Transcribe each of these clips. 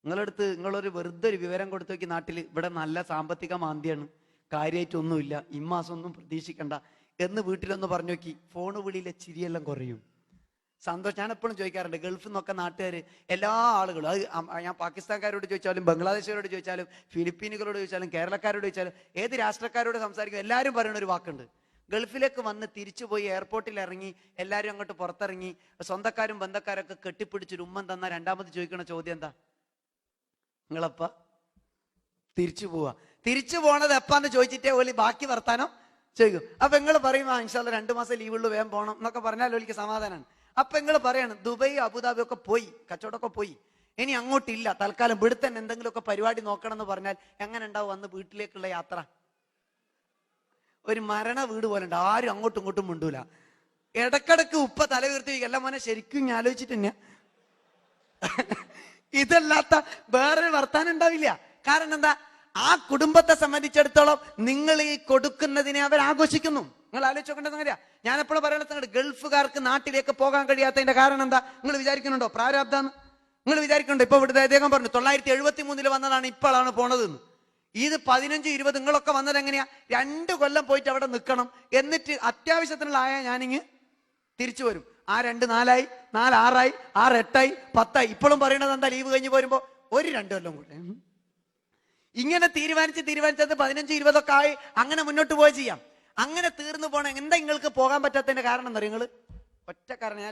നിങ്ങളടുത്ത് നിങ്ങളൊരു വെറുതെ ഒരു വിവരം കൊടുത്തു നോക്കി, നാട്ടിൽ ഇവിടെ നല്ല സാമ്പത്തിക മാന്ദ്യാണ്, കാര്യമായിട്ടൊന്നുമില്ല, ഇമ്മാസം ഒന്നും പ്രതീക്ഷിക്കണ്ട എന്ന് വീട്ടിലൊന്ന് പറഞ്ഞു നോക്കി, ഫോണ് വിളിയിലെ ചിരിയെല്ലാം കുറയും. സന്തോഷം. ഞാൻ എപ്പോഴും ചോദിക്കാറുണ്ട്, ഗൾഫിൽ നിന്നൊക്കെ നാട്ടുകാർ എല്ലാ ആളുകളും, അത് ഞാൻ പാകിസ്ഥാൻകാരോട് ചോദിച്ചാലും ബംഗ്ലാദേശുകാരോട് ചോദിച്ചാലും ഫിലിപ്പീനുകളോട് ചോദിച്ചാലും കേരളക്കാരോട് ചോദിച്ചാലും ഏത് രാഷ്ട്രക്കാരോട് സംസാരിക്കും, എല്ലാവരും പറയുന്ന ഒരു വാക്കുണ്ട്. ഗൾഫിലേക്ക് വന്ന് തിരിച്ചു പോയി എയർപോർട്ടിൽ ഇറങ്ങി എല്ലാവരും അങ്ങോട്ട് പുറത്തിറങ്ങി സ്വന്തക്കാരും ബന്ധക്കാരൊക്കെ കെട്ടിപ്പിടിച്ചൊരു ഉമ്മൻ തന്ന രണ്ടാമത് ചോദിക്കണ ചോദ്യം എന്താ? നിങ്ങളപ്പ തിരിച്ചു പോവാ, തിരിച്ചു പോണത് എപ്പാന്ന് ചോദിച്ചിട്ടേ ഓല് ബാക്കി വർത്താനം ചോദിക്കും. അപ്പൊ നിങ്ങൾ പറയും ഇൻഷാല്ലാ 2 മാസം ലീവുള്ളൂ വേഗം പോകണം എന്നൊക്കെ പറഞ്ഞാൽ ഓലിക്ക് സമാധാനമാണ്. അപ്പൊ നിങ്ങൾ പറയാണ് ദുബൈ അബുദാബി ഒക്കെ പോയി, കച്ചവടമൊക്കെ പോയി, ഇനി അങ്ങോട്ടില്ല, തൽക്കാലം ഇവിടെ തന്നെ എന്തെങ്കിലുമൊക്കെ പരിപാടി നോക്കണം എന്ന് പറഞ്ഞാൽ എങ്ങനെ ഉണ്ടാവും അന്ന് വീട്ടിലേക്കുള്ള യാത്ര? ഒരു മരണ വീട് പോലെ ഉണ്ട്, ആരും അങ്ങോട്ടും ഇങ്ങോട്ടും മിണ്ടൂല. ഇടക്കിടക്ക് ഉപ്പ തല ഉയർത്തി എല്ലാം മോനെ ശരിക്കും ഞാൻ ആലോചിച്ചിട്ട് തന്നെ ഇതല്ലാത്ത വേറൊരു വർത്താനം ഉണ്ടാവില്ല. കാരണം എന്താ? ആ കുടുംബത്തെ സംബന്ധിച്ചിടത്തോളം നിങ്ങൾ ഈ കൊടുക്കുന്നതിനെ അവർ ആഘോഷിക്കുന്നു. നിങ്ങൾ ആലോചിച്ച് നോക്കേണ്ട സംഗതിയാ. ഞാൻ എപ്പോഴും പറയുന്നത്, ഗൾഫുകാർക്ക് നാട്ടിലേക്ക് പോകാൻ കഴിയാത്തതിന്റെ കാരണം എന്താ? നിങ്ങൾ വിചാരിക്കുന്നുണ്ടോ പ്രാരാബ്ദാന്ന്? നിങ്ങൾ വിചാരിക്കുന്നുണ്ടോ? ഇപ്പൊ ഇവിടെ അദ്ദേഹം പറഞ്ഞു 973 വന്നതാണ്, ഇപ്പോഴാണ് പോണതെന്ന്. ഇത് 15-20 നിങ്ങളൊക്കെ വന്നത് എങ്ങനെയാ? 2 കൊല്ലം പോയിട്ട് അവിടെ നിൽക്കണം, എന്നിട്ട് അത്യാവശ്യത്തിനുള്ള ആയ ഞാനിങ്ങ് തിരിച്ചു വരും. ആ 2 4 ആയി, 4 6 ആയി, 6 8 ആയി, 10 ആയി. ഇപ്പോഴും പറയണത് എന്താ? ലീവ് കഴിഞ്ഞ് പോരുമ്പോ ഒരു 2 കൊല്ലം കൂടെ. ഇങ്ങനെ തീരുമാനിച്ചത് 15-20 ഒക്കെ ആയി അങ്ങനെ മുന്നോട്ട് പോയി ചെയ്യാം. അങ്ങനെ തീർന്നു പോണ എന്താ നിങ്ങൾക്ക് പോകാൻ പറ്റാത്തതിന്റെ കാരണം എന്താ? നിങ്ങൾ ഒറ്റ കാരണം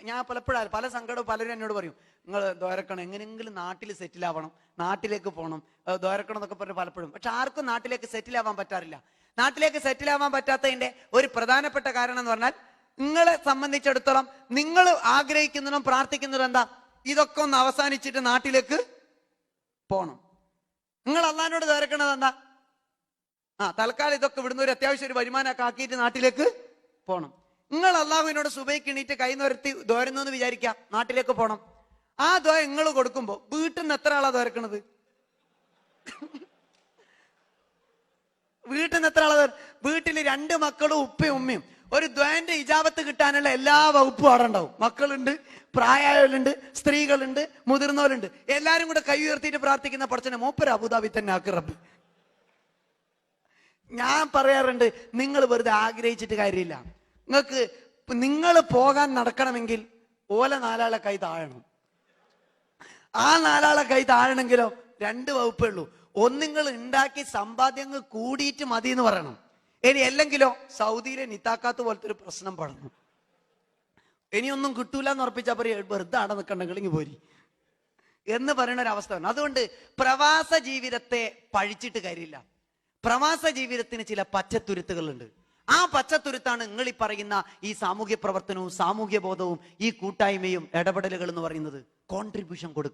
ഞാൻ പലപ്പോഴും പല സങ്കടവും പലരും എന്നോട് പറയും, നിങ്ങൾ ദ്വാരക്കണം, എങ്ങനെയെങ്കിലും നാട്ടിൽ സെറ്റിൽ ആവണം, നാട്ടിലേക്ക് പോകണം, ദ്വാരക്കണം എന്നൊക്കെ പറഞ്ഞു പലപ്പോഴും. പക്ഷെ ആർക്കും നാട്ടിലേക്ക് സെറ്റിൽ ആവാൻ പറ്റാറില്ല. നാട്ടിലേക്ക് സെറ്റിൽ ആവാൻ പറ്റാത്തതിന്റെ ഒരു പ്രധാനപ്പെട്ട കാരണം എന്ന് പറഞ്ഞാൽ, നിങ്ങളെ സംബന്ധിച്ചിടത്തോളം നിങ്ങൾ ആഗ്രഹിക്കുന്നതും പ്രാർത്ഥിക്കുന്നതും എന്താ? ഇതൊക്കെ ഒന്ന് അവസാനിച്ചിട്ട് നാട്ടിലേക്ക് പോകണം. നിങ്ങൾ അള്ളാഹിനോട് ദ്വാരക്കണത് എന്താ? തൽക്കാലം ഇതൊക്കെ ഇവിടുന്ന് ഒരു അത്യാവശ്യം ഒരു വരുമാനമൊക്കെ ആക്കിയിട്ട് നാട്ടിലേക്ക് പോകണം. നിങ്ങൾ അള്ളാഹുവിനോട് സുബൈക്ക് എണീറ്റ് കൈ നിരത്തി ദ്വാരുന്നു എന്ന് വിചാരിക്കാം, നാട്ടിലേക്ക് പോകണം. ആ ദ്വാ നിങ്ങൾ കൊടുക്കുമ്പോ വീട്ടിൽ നിന്ന് എത്ര ആളാ ദ്വാരക്കണത്? വീട്ടിൽ നിന്ന് എത്ര ആളാ? വീട്ടിൽ 2 മക്കളും ഉപ്പയും ഉമ്മയും. ഒരു ദ്വാന്റെ ഇജാബത്ത് കിട്ടാനുള്ള എല്ലാ വകുപ്പും അവിടെ ഉണ്ടാവും. മക്കളുണ്ട്, പ്രായമായവരുണ്ട്, സ്ത്രീകളുണ്ട്, മുതിർന്നവരുണ്ട്. എല്ലാരും കൂടെ കൈ ഉയർത്തിയിട്ട് പ്രാർത്ഥിക്കുന്ന പടച്ചനെ മൂപ്പര് അബുദാബി തന്നെ ആക്കി റബ്ബ്. ഞാൻ പറയാറുണ്ട്, നിങ്ങൾ വെറുതെ ആഗ്രഹിച്ചിട്ട് കാര്യമില്ല. നിങ്ങൾ പോകാൻ നടക്കണമെങ്കിൽ ഓല 4 ആളെ കൈ താഴണം. ആ 4 ആളെ കൈ താഴണമെങ്കിലോ 2 വകുപ്പേ ഉള്ളൂ. ഒന്നിങ്ങൾ ഉണ്ടാക്കി സമ്പാദ്യങ്ങൾ കൂടിയിട്ട് മതി എന്ന് പറയണം. ഇനി അല്ലെങ്കിലോ സൗദിയിലെ നിത്താക്കാത്ത പോലത്തെ ഒരു പ്രശ്നം പടന്നു, ഇനിയൊന്നും കിട്ടൂല എന്ന് ഉറപ്പിച്ചാൽ പറയും വെറുതെ ആടെ നിൽക്കണ്ടെങ്കിൽ ഇങ്ങ് പോരി എന്ന് പറയുന്ന ഒരു അവസ്ഥ വേണം. അതുകൊണ്ട് പ്രവാസ ജീവിതത്തെ പഴിച്ചിട്ട് കാര്യമില്ല. പ്രവാസ ജീവിതത്തിന് ചില പച്ചത്തുരുത്തുകളുണ്ട്. ആ പച്ചത്തുരുത്താണ് നിങ്ങൾ ഈ പറയുന്ന ഈ സാമൂഹ്യ പ്രവർത്തനവും സാമൂഹ്യ ബോധവും ഈ കൂട്ടായ്മയും ഇടപെടലുകൾ എന്ന് പറയുന്നത്. കോൺട്രിബ്യൂഷൻ കൊടുക്കുക.